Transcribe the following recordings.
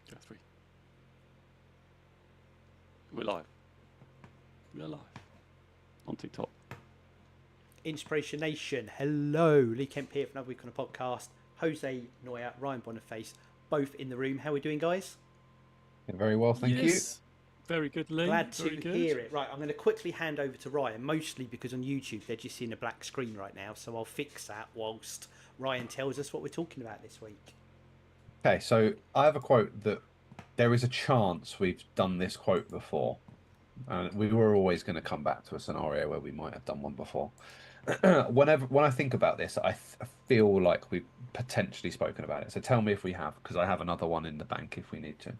2, 3. We're live. We are live on TikTok. Inspiration Nation, hello. Lee Kemp here for another week on the podcast. Jose Noya, Ryan Boniface, both in the room. How are we doing, guys? Very well, thank you. Very good, Lee. Glad to hear it. Right, I'm going to quickly hand over to Ryan, mostly because on YouTube they're just seeing a black screen right now, so I'll fix that whilst Ryan tells us what we're talking about this week. Okay, so I have a quote that there is a chance we've done this quote before. And we were always going to come back to a scenario where we might have done one before. When I think about this, I feel like we've potentially spoken about it. So tell me if we have, because I have another one in the bank if we need to.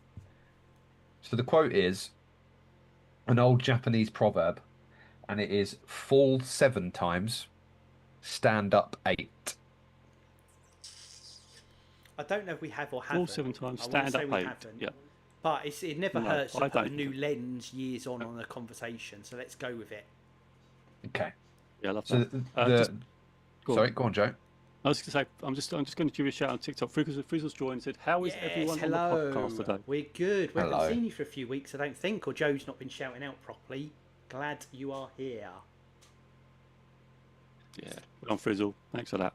So the quote is an old Japanese proverb, and it is fall 7 times, stand up 8. I don't know if we have or haven't. Fall 7 times, stand up 8. Yeah. But it never hurts to put a new lens years on a conversation, so let's go with it. Okay. Yeah, I love So that. Go on, Joe. I was going to say, I'm just going to give you a shout on TikTok. Frizzle's joined and said, how is everyone on the podcast today? We're good. We haven't seen you for a few weeks, I don't think, or Joe's not been shouting out properly. Glad you are here. Yeah, well on Frizzle. Thanks for that.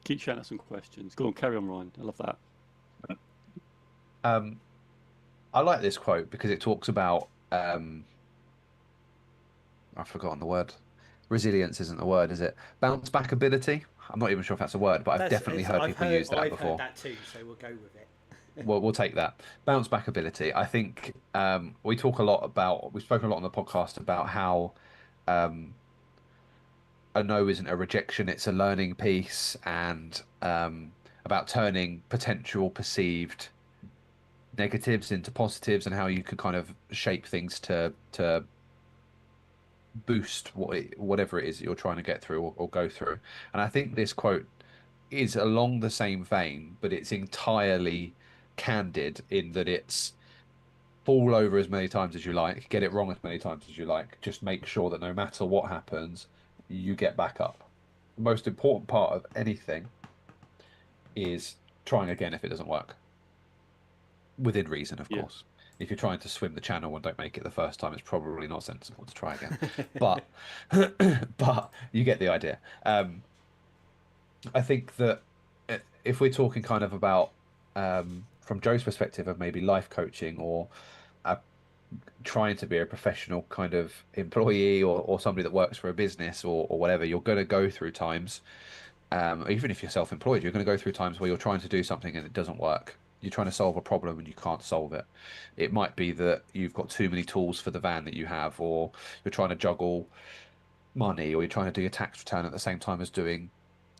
Keep shouting out some questions. Go on, carry on, Ryan. I love that. I like this quote because it talks about I've forgotten the word. Resilience isn't a word, is it? Bounce back ability. I'm not even sure if that's a word, but I've definitely heard people use that before. I've heard that too, so we'll go with it. Well, we'll take that. Bounce back ability. I think we've spoken a lot on the podcast about how a no isn't a rejection, it's a learning piece, and about turning potential perceived negatives into positives and how you could kind of shape things to boost whatever it is that you're trying to get through or go through. And I think this quote is along the same vein, but it's entirely candid in that it's fall over as many times as you like, get it wrong as many times as you like, just make sure that no matter what happens, you get back up. The most important part of anything is trying again if it doesn't work. Within reason, of course. If you're trying to swim the channel and don't make it the first time, it's probably not sensible to try again. But you get the idea. I think that if we're talking kind of about from Joe's perspective of maybe life coaching or trying to be a professional kind of employee or somebody that works for a business or whatever, you're going to go through times, even if you're self-employed, you're going to go through times where you're trying to do something and it doesn't work. You're trying to solve a problem and you can't solve it. It might be that you've got too many tools for the van that you have, or you're trying to juggle money, or you're trying to do your tax return at the same time as doing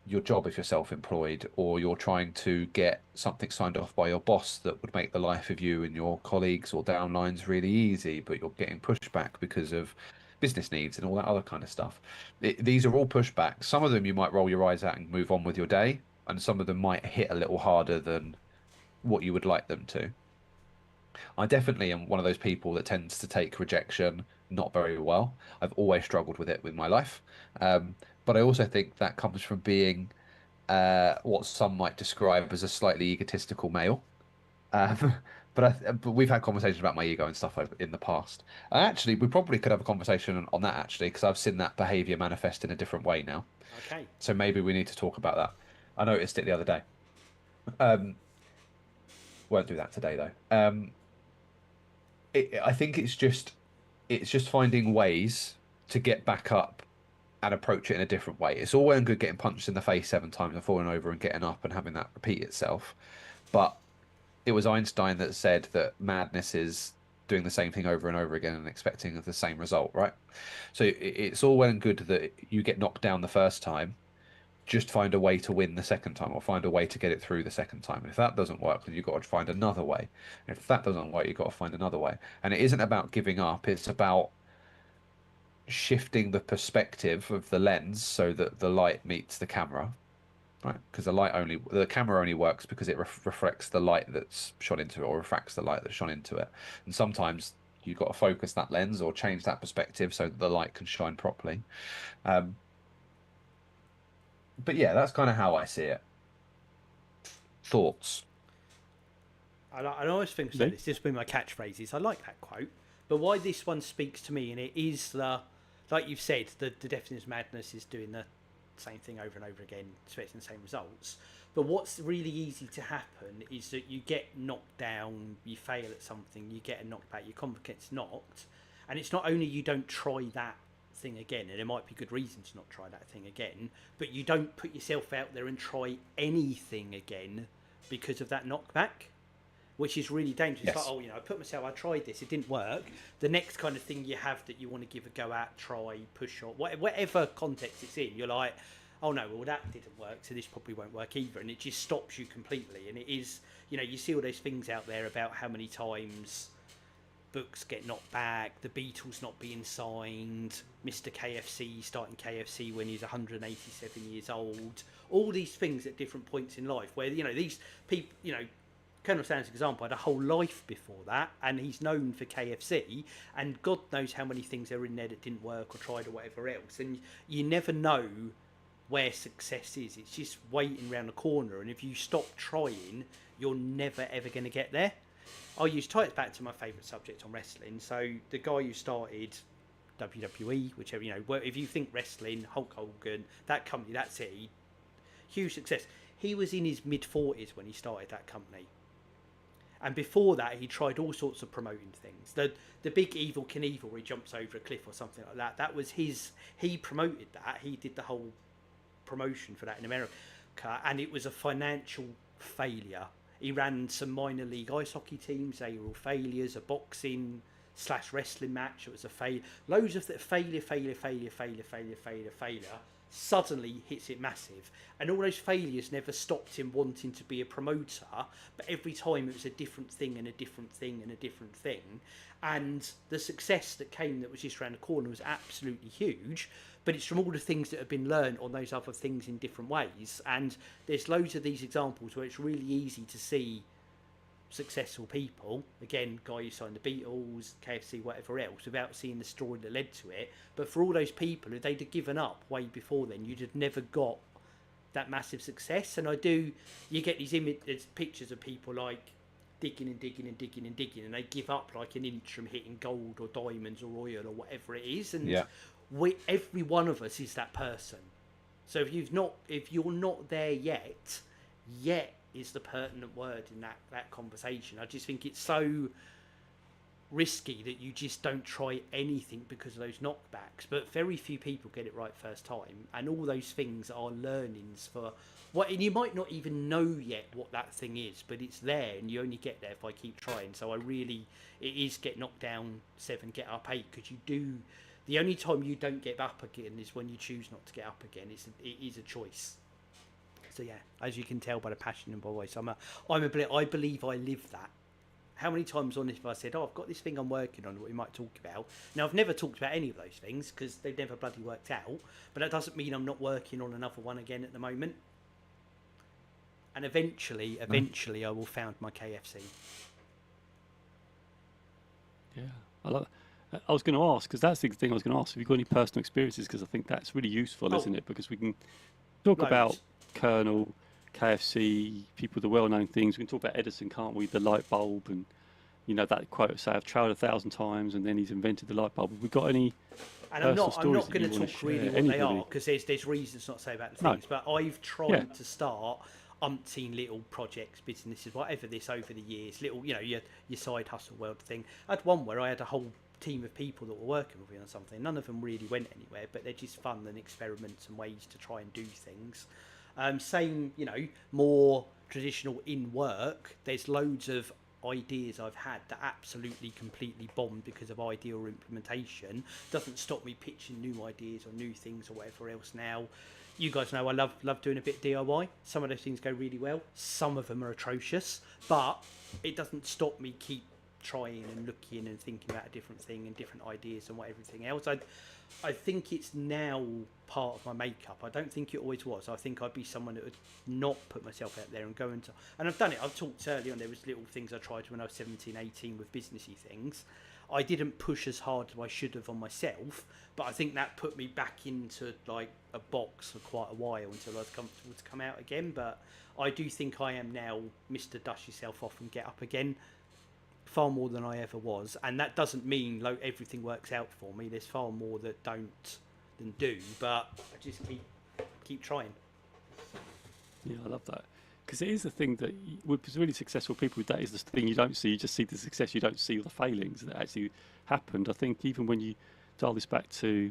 your job if you're self-employed, or you're trying to get something signed off by your boss that would make the life of you and your colleagues or downlines really easy, but you're getting pushback because of business needs and all that other kind of stuff. These are all pushbacks. Some of them you might roll your eyes at and move on with your day, and some of them might hit a little harder than what you would like them to. I definitely am one of those people that tends to take rejection not very well. I've always struggled with it with my life. But I also think that comes from being what some might describe as a slightly egotistical male. But we've had conversations about my ego and stuff in the past. Actually, we probably could have a conversation on that, actually, because I've seen that behaviour manifest in a different way now. Okay. So maybe we need to talk about that. I noticed it the other day. Won't do that today, though. I think it's just finding ways to get back up and approach it in a different way. It's all well and good getting punched in the face 7 times and falling over and getting up and having that repeat itself. But it was Einstein that said that madness is doing the same thing over and over again and expecting the same result, right? So it's all well and good that you get knocked down the first time. Just find a way to win the second time, or find a way to get it through the second time. And if that doesn't work, then you've got to find another way. And if that doesn't work, you've got to find another way. And it isn't about giving up. It's about shifting the perspective of the lens so that the light meets the camera, right? Because the camera only works because it reflects the light that's shone into it, or refracts the light that's shone into it. And sometimes you've got to focus that lens or change that perspective so that the light can shine properly. But yeah, that's kind of how I see it. Thoughts? I always think so. See? This has been my catchphrases. I like that quote, but why this one speaks to me, and it is like you've said, the definition of madness is doing the same thing over and over again, expecting the same results. But what's really easy to happen is that you get knocked down, you fail at something, you get a knockback, your confidence gets knocked, and it's not only you don't try that thing again, and there might be good reason to not try that thing again, but you don't put yourself out there and try anything again because of that knockback, which is really dangerous. Yes. It's like, oh, you know, I tried this, it didn't work. The next kind of thing you have that you want to give a go at, try, push, or whatever context it's in, you're like, oh no, well that didn't work, so this probably won't work either, and it just stops you completely. And it is, you know, you see all those things out there about how many times books get knocked back, the Beatles not being signed, Mr. KFC starting KFC when he's 187 years old, all these things at different points in life where, you know, these people, you know, Colonel Sanders' example had a whole life before that, and he's known for KFC, and God knows how many things are in there that didn't work or tried or whatever else, and you never know where success is. It's just waiting around the corner, and if you stop trying, you're never ever going to get there. I'll tie it back to my favourite subject on wrestling. So the guy who started WWE, whichever, you know, if you think wrestling, Hulk Hogan, that company, that's it, huge success. He was in his mid-40s when he started that company. And before that, he tried all sorts of promoting things. The big Evil Knievel where he jumps over a cliff or something like that, that was his, he promoted that. He did the whole promotion for that in America, and it was a financial failure. He ran some minor league ice hockey teams, they were all failures, a boxing / wrestling match, it was a failure. Loads of failure, suddenly hits it massive. And all those failures never stopped him wanting to be a promoter, but every time it was a different thing and a different thing and a different thing. And the success that came that was just around the corner was absolutely huge, but it's from all the things that have been learned on those other things in different ways. And there's loads of these examples where it's really easy to see successful people, again, guy who signed the Beatles, KFC, whatever else, without seeing the story that led to it. But for all those people, if they'd have given up way before then, you'd have never got that massive success. And you get these pictures of people like digging and digging and digging and digging, and they give up like an inch from hitting gold or diamonds or oil or whatever it is. And every one of us is that person. So if you're not there yet is the pertinent word in that conversation. I just think it's so risky that you just don't try anything because of those knockbacks. But very few people get it right first time, and all those things are learnings for what. And you might not even know yet what that thing is, but it's there, and you only get there if I keep trying. So it is get knocked down 7, get up 8, because you do. The only time you don't get up again is when you choose not to get up again. It is a choice. So yeah, as you can tell by the passion in my voice, I believe I live that. How many times on this have I said, oh, I've got this thing I'm working on that we might talk about. Now, I've never talked about any of those things because they've never bloody worked out, but that doesn't mean I'm not working on another one again at the moment. And eventually I will found my KFC. Yeah, I love that. I was going to ask, because that's the thing I was going to ask, have you got any personal experiences? Because I think that's really useful, isn't it? Because we can talk about Colonel, KFC, people with the well-known things. We can talk about Edison, can't we? The light bulb, and you know that quote, say, I've tried 1,000 times and then he's invented the light bulb. Have we got any? And I'm not going to talk really what they are, because there's reasons not to say about the things. But I've tried to start umpteen little projects, businesses, whatever this over the years. Little, you know, your side hustle world thing. I had one where I had a whole team of people that were working with me on something. None of them really went anywhere, but they're just fun and experiments and ways to try and do things. Same, you know, more traditional in work. There's loads of ideas I've had that absolutely completely bombed because of idea or implementation. Doesn't stop me pitching new ideas or new things or whatever else now. You guys know I love doing a bit of DIY. Some of those things go really well. Some of them are atrocious, but it doesn't stop me keep trying and looking and thinking about a different thing and different ideas and what everything else. I think it's now part of my makeup. I don't think it always was. I think I'd be someone that would not put myself out there and go into, and I've done it. I've talked earlier on, there was little things I tried when I was 17, 18 with businessy things. I didn't push as hard as I should have on myself, but I think that put me back into like a box for quite a while until I was comfortable to come out again. But I do think I am now Mr. Dust yourself off and get up again, far more than I ever was. And that doesn't mean like everything works out for me. There's far more that don't than do, but I just keep trying. Yeah, I love that. Because it is the thing that with really successful people, that is the thing you don't see. You just see the success, you don't see all the failings that actually happened. I think even when you dial this back to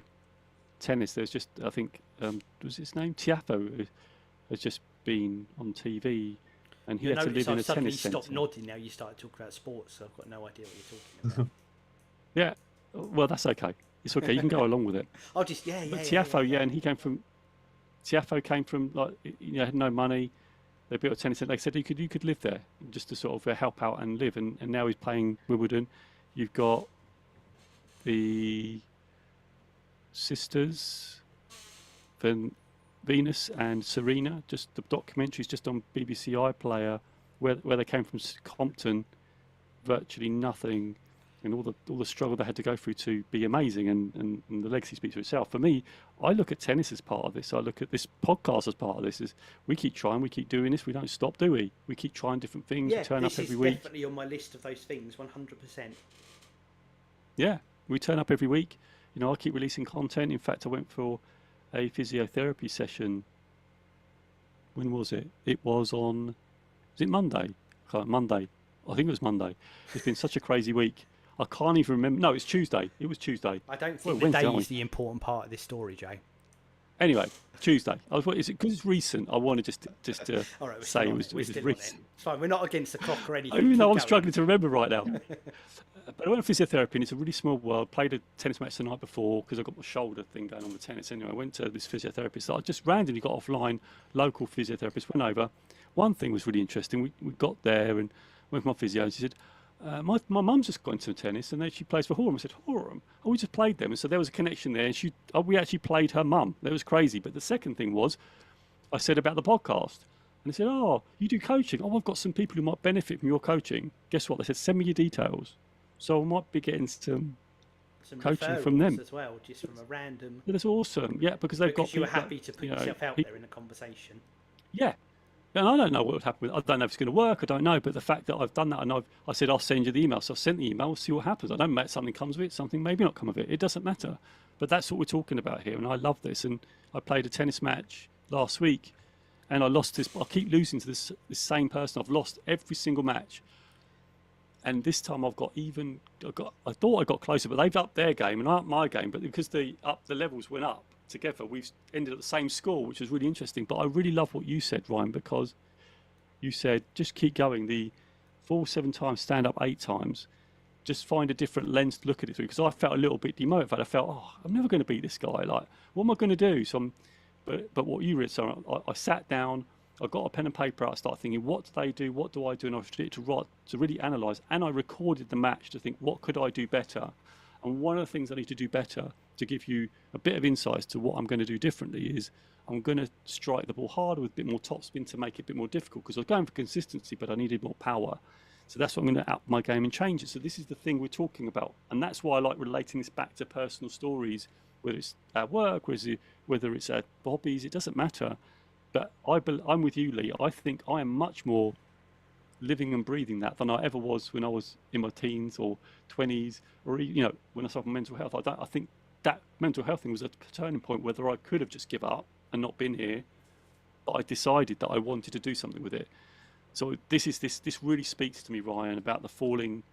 tennis, there's just, I think, was his name? Tiafoe has just been on TV, and he had to live in a tennis centre. I've suddenly stopped nodding now you started talking about sports, so I've got no idea what you're talking about. Yeah, well, that's okay. It's okay, you can go along with it. I'll just, But Tiafoe, and Tiafoe came from, like, had no money. They built a tennis centre. They said you could live there just to sort of help out and live. And now he's playing Wimbledon. You've got the sisters, Venus and Serena. Just the documentaries just on BBC iPlayer, where they came from Compton, virtually nothing, and all the struggle they had to go through to be amazing. And the legacy speaks for itself. For me, I look at tennis as part of this. I look at this podcast as part of this. Is we keep trying, we keep doing this. We don't stop, do we? We keep trying different things. Yeah, we turn up every week. This is definitely on my list of those things, 100%. Yeah, we turn up every week. I keep releasing content. In fact, I went for a physiotherapy session. When was it? It was on. Was it Monday? Monday. I think it was Monday. It's been such a crazy week. I can't even remember. No, it's Tuesday. It was Tuesday. I don't think the day is the important part of this story, Jay. Anyway, Tuesday. Is it because it's recent? I want to just All right, say it was recent. It's fine. We're not against the clock or anything. Even though I'm struggling to remember right now. But I went to physiotherapy, and it's a really small world. Played a tennis match the night before because I got my shoulder thing going on with tennis. Anyway, I went to this physiotherapist. So I just randomly got offline. Local physiotherapist went over. One thing was really interesting. We got there and went with my physio, and she said, my mum's just got into tennis, and then she plays for Horham. I said, Horham? Oh, we just played them. And so there was a connection there, and we actually played her mum. That was crazy. But the second thing was, I said about the podcast. And they said, oh, you do coaching? Oh, I've got some people who might benefit from your coaching. Guess what? They said, send me your details. So I might be getting some coaching from them as well, just from a random. Yeah, that's awesome. Yeah, because they've got. You were happy to put yourself out there in a conversation. Yeah, and I don't know what would happen with. I don't know if it's going to work. I don't know, but the fact that I've done that, and I said I'll send you the email. So I've sent the email. We'll see what happens. I don't know, something comes of it, something maybe not come of it. It doesn't matter. But that's what we're talking about here, and I love this. And I played a tennis match last week, and I lost this. I keep losing to this same person. I've lost every single match. And this time I thought I got closer, but they've upped their game and I upped my game. But because the levels went up together, we've ended at the same score, which was really interesting. But I really love what you said, Ryan, because you said just keep going. The fall 7 times, stand up 8 times. Just find a different lens to look at it through. Because I felt a little bit demotivated. I felt, I'm never going to beat this guy. Like, what am I going to do? So but what you read, so I sat down. I got a pen and paper out, I started thinking, what do they do? What do I do? And I started to really analyse. And I recorded the match to think, what could I do better? And one of the things I need to do better to give you a bit of insight to what I'm going to do differently is I'm going to strike the ball harder with a bit more topspin to make it a bit more difficult because I was going for consistency, but I needed more power. So that's what I'm going to up my game and change it. So this is the thing we're talking about. And that's why I like relating this back to personal stories, whether it's at work, whether it's at hobbies, it doesn't matter. But I'm with you, Lee. I think I am much more living and breathing that than I ever was when I was in my teens or 20s, or when I suffered mental health. I think that mental health thing was a turning point. Whether I could have just given up and not been here, but I decided that I wanted to do something with it. So this really speaks to me, Ryan, about the falling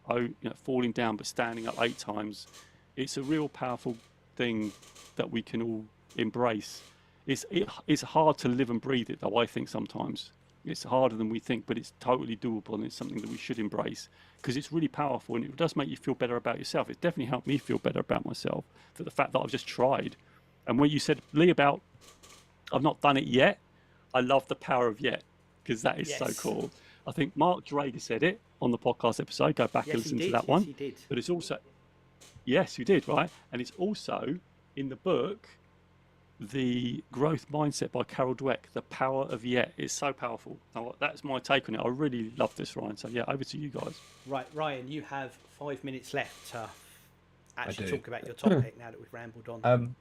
down but standing up 8 times. It's a real powerful thing that we can all embrace. It's hard to live and breathe it, though, I think sometimes. It's harder than we think, but it's totally doable, and it's something that we should embrace because it's really powerful, and it does make you feel better about yourself. It definitely helped me feel better about myself, for the fact that I've just tried. And when you said, Lee, about I've not done it yet, I love the power of yet, because that is so cool. I think Mark Drager said it on the podcast episode. Go back and Yes, he listen to did. that Yes, one. he did. But it's also, yes, you did, right? And it's also in the book, The Growth Mindset by Carol Dweck, The Power of Yet. It's so powerful. Now, that's my take on it. I really love this, Ryan. So, yeah, over to you guys. Right, Ryan, you have 5 minutes left to actually do. talk about your topic now that we've rambled on.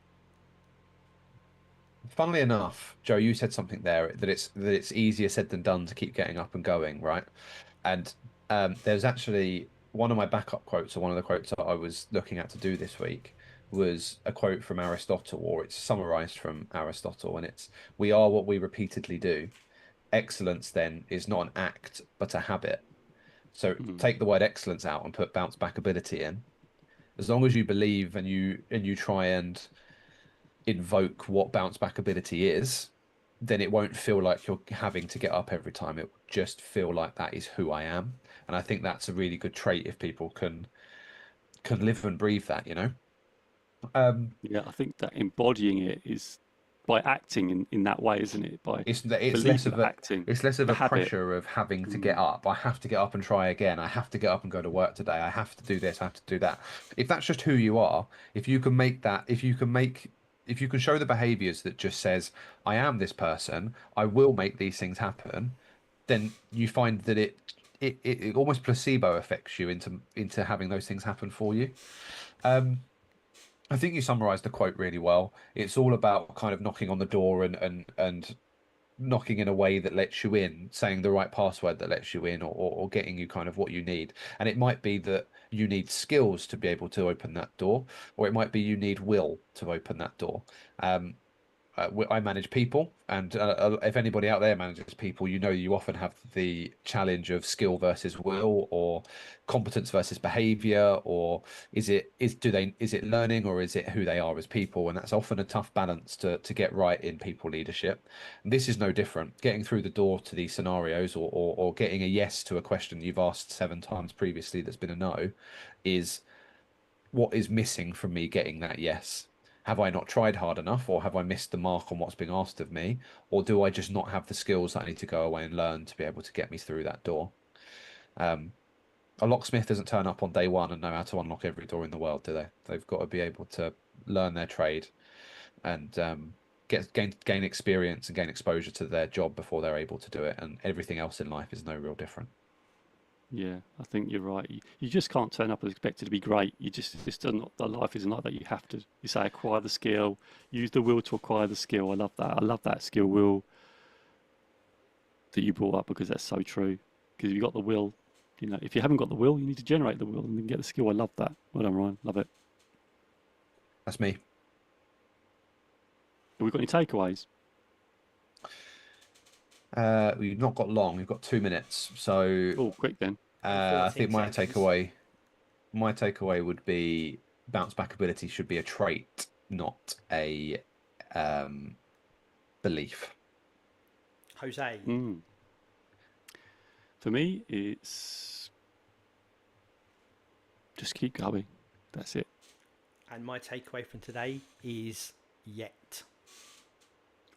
Funnily enough, Joe, you said something there that it's easier said than done to keep getting up and going, right? And there's actually one of my backup quotes, or one of the quotes that I was looking at to do this week, was a quote from Aristotle, or it's summarized from Aristotle, and it's, "We are what we repeatedly do. Excellence, then, is not an act, but a habit." So take the word excellence out and put bounce back ability in. As long as you believe and you try and invoke what bounce back ability is, then it won't feel like you're having to get up every time. It will just feel like that is who I am. And I think that's a really good trait if people can live and breathe that, you know? Yeah, I think that embodying it is by acting in that way, isn't it? By it's believing less of a acting, it's less of the a habit. pressure of having to get up. I have to get up and try again. I have to get up and go to work today. I have to do this. I have to do that. If that's just who you are, if you can make that, if you can show the behaviors that just says, "I am this person, I will make these things happen," then you find that it almost placebo affects you into having those things happen for you. I think you summarized the quote really well. It's all about kind of knocking on the door and knocking in a way that lets you in, saying the right password that lets you in, or getting you kind of what you need. And it might be that you need skills to be able to open that door, or it might be you need will to open that door. I manage people, and if anybody out there manages people, you know you often have the challenge of skill versus will, or competence versus behavior, or is it learning, or is it who they are as people? And that's often a tough balance to get right in people leadership. And this is no different. Getting through the door to these scenarios, or getting a yes to a question you've asked 7 times previously that's been a no, is what is missing from me getting that yes. Have I not tried hard enough, or have I missed the mark on what's being asked of me, or do I just not have the skills that I need to go away and learn to be able to get me through that door? A locksmith doesn't turn up on day one and know how to unlock every door in the world, do they? They've got to be able to learn their trade and gain experience and gain exposure to their job before they're able to do it. And everything else in life is no real different. Yeah, I think you're right. You just can't turn up and expect it to be great. You just doesn't. The life isn't like that. You have to. You say acquire the skill. Use the will to acquire the skill. I love that. I love that skill will that you brought up, because that's so true. Because if you've got the will, if you haven't got the will, you need to generate the will and then get the skill. I love that. Well done, Ryan. Love it. That's me. Have we got any takeaways? We've not got long. We've got 2 minutes. So Oh, quick then. I think my 14 takeaway would be bounce back ability should be a trait, not a belief. Jose. For me, it's just keep going. That's it. And my takeaway from today is yet.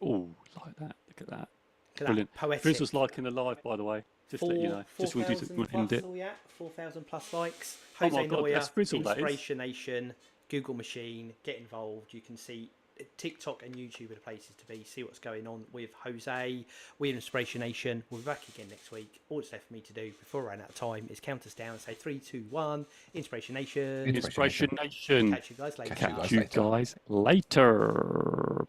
Oh, like that. Look at that. Look at Brilliant. that. Poetic. This was liking the live, by the way. Just to let you know. Just want to 4,000 end it. plus, yeah, 4,000 plus likes. Oh Jose my God, Noya, that's Frizzle, that is. Inspiration Nation, Google Machine, get involved. You can see TikTok and YouTube are the places to be. See what's going on with Jose. We're Inspiration Nation. We'll be back again next week. All that's left for me to do before I run out of time is count us down and say 3, 2, 1. Inspiration Nation. Inspiration Nation. Catch you guys later. Catch you guys later.